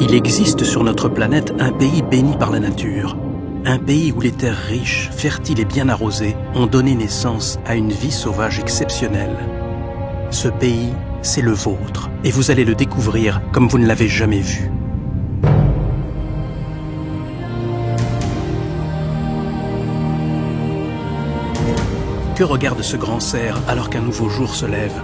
Il existe sur notre planète un pays béni par la nature. Un pays où les terres riches, fertiles et bien arrosées ont donné naissance à une vie sauvage exceptionnelle. Ce pays, c'est le vôtre, et vous allez le découvrir comme vous ne l'avez jamais vu. Que regarde ce grand cerf alors qu'un nouveau jour se lève?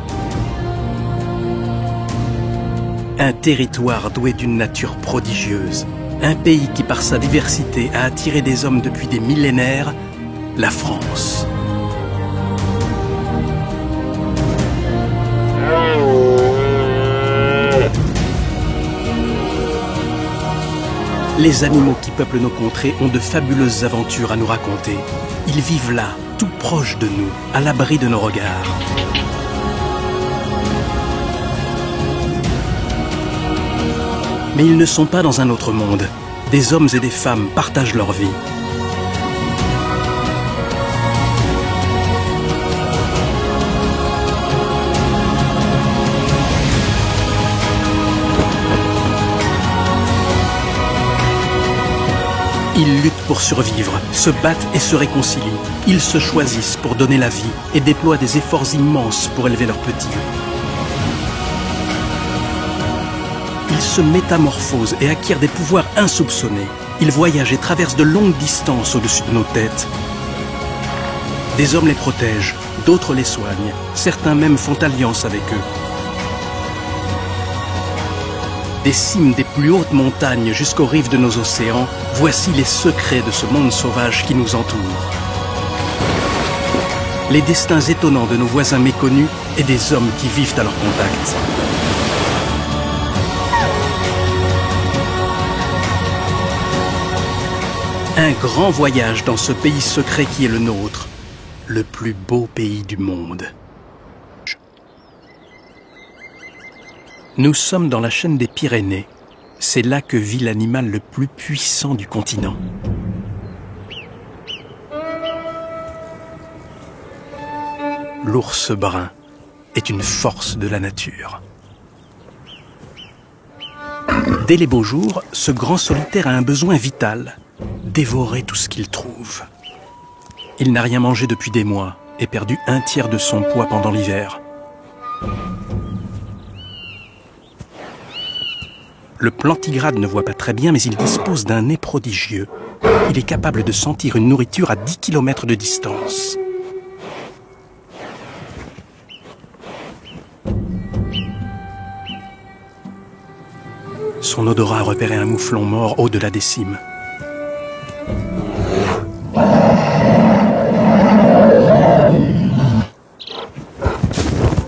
Un territoire doué d'une nature prodigieuse. Un pays qui, par sa diversité, a attiré des hommes depuis des millénaires, la France. Les animaux qui peuplent nos contrées ont de fabuleuses aventures à nous raconter. Ils vivent là, tout proche de nous, à l'abri de nos regards. Mais ils ne sont pas dans un autre monde. Des hommes et des femmes partagent leur vie. Ils luttent pour survivre, se battent et se réconcilient. Ils se choisissent pour donner la vie et déploient des efforts immenses pour élever leurs petits. Ils se métamorphosent et acquièrent des pouvoirs insoupçonnés. Ils voyagent et traversent de longues distances au-dessus de nos têtes. Des hommes les protègent, d'autres les soignent. Certains même font alliance avec eux. Des cimes des plus hautes montagnes jusqu'aux rives de nos océans, voici les secrets de ce monde sauvage qui nous entoure. Les destins étonnants de nos voisins méconnus et des hommes qui vivent à leur contact. Un grand voyage dans ce pays secret qui est le nôtre, le plus beau pays du monde. Nous sommes dans la chaîne des Pyrénées. C'est là que vit l'animal le plus puissant du continent. L'ours brun est une force de la nature. Dès les beaux jours, ce grand solitaire a un besoin vital, dévorer tout ce qu'il trouve. Il n'a rien mangé depuis des mois et perdu un tiers de son poids pendant l'hiver. Le plantigrade ne voit pas très bien, mais il dispose d'un nez prodigieux. Il est capable de sentir une nourriture à 10 km de distance. Son odorat a repéré un mouflon mort au-delà des cimes.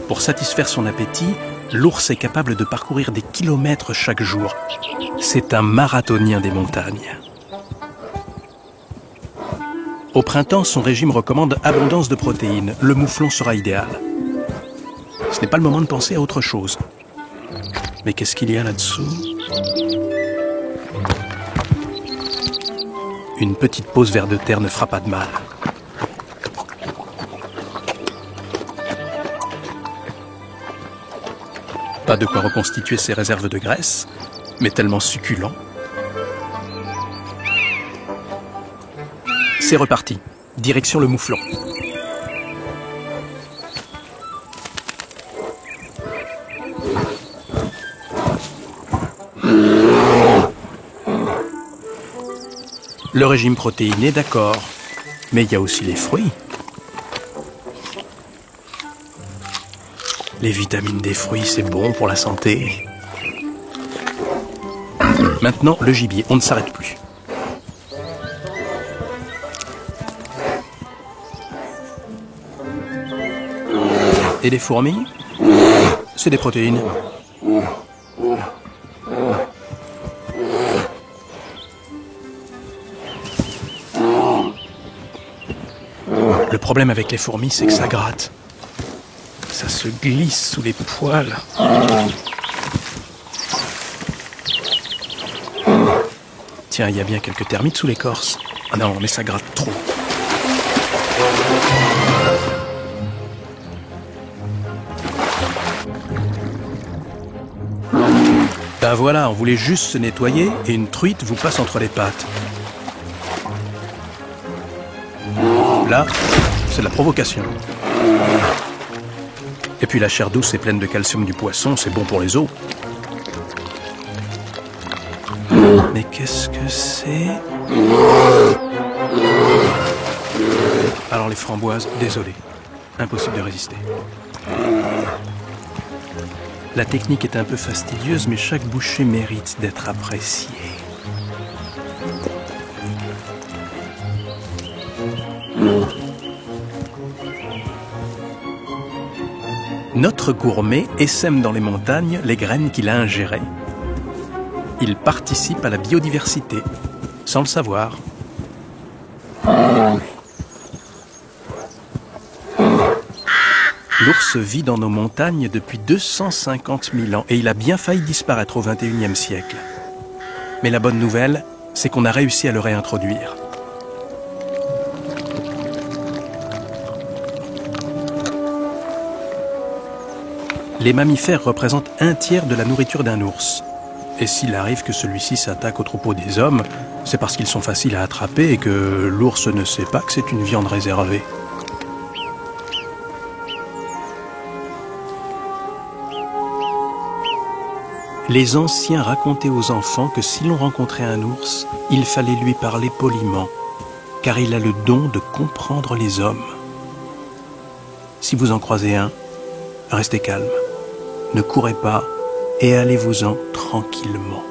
Pour satisfaire son appétit, l'ours est capable de parcourir des kilomètres chaque jour. C'est un marathonien des montagnes. Au printemps, son régime recommande abondance de protéines. Le mouflon sera idéal. Ce n'est pas le moment de penser à autre chose. Mais qu'est-ce qu'il y a là-dessous? Une petite pause vers de terre ne fera pas de mal. Pas de quoi reconstituer ses réserves de graisse, mais tellement succulent. C'est reparti. Direction le mouflon. Le régime protéiné, d'accord. Mais il y a aussi les fruits. Les vitamines des fruits, c'est bon pour la santé. Maintenant, le gibier, on ne s'arrête plus. Et les fourmis? C'est des protéines. Le problème avec les fourmis, c'est que ça gratte. Ça se glisse sous les poils. Tiens, il y a bien quelques termites sous l'écorce. Ah non, mais ça gratte trop. Ben voilà, on voulait juste se nettoyer et une truite vous passe entre les pattes. Là, c'est de la provocation. Et puis la chair douce est pleine de calcium du poisson, c'est bon pour les os. Mais qu'est-ce que c'est? Alors les framboises, désolé. Impossible de résister. La technique est un peu fastidieuse, mais chaque bouchée mérite d'être appréciée. Notre gourmet essaime dans les montagnes les graines qu'il a ingérées. Il participe à la biodiversité, sans le savoir. L'ours vit dans nos montagnes depuis 250 000 ans et il a bien failli disparaître au XXIe siècle. Mais la bonne nouvelle, c'est qu'on a réussi à le réintroduire. Les mammifères représentent un tiers de la nourriture d'un ours. Et s'il arrive que celui-ci s'attaque au troupeau des hommes, c'est parce qu'ils sont faciles à attraper et que l'ours ne sait pas que c'est une viande réservée. Les anciens racontaient aux enfants que si l'on rencontrait un ours, il fallait lui parler poliment, car il a le don de comprendre les hommes. Si vous en croisez un, restez calme, ne courez pas et allez-vous-en tranquillement.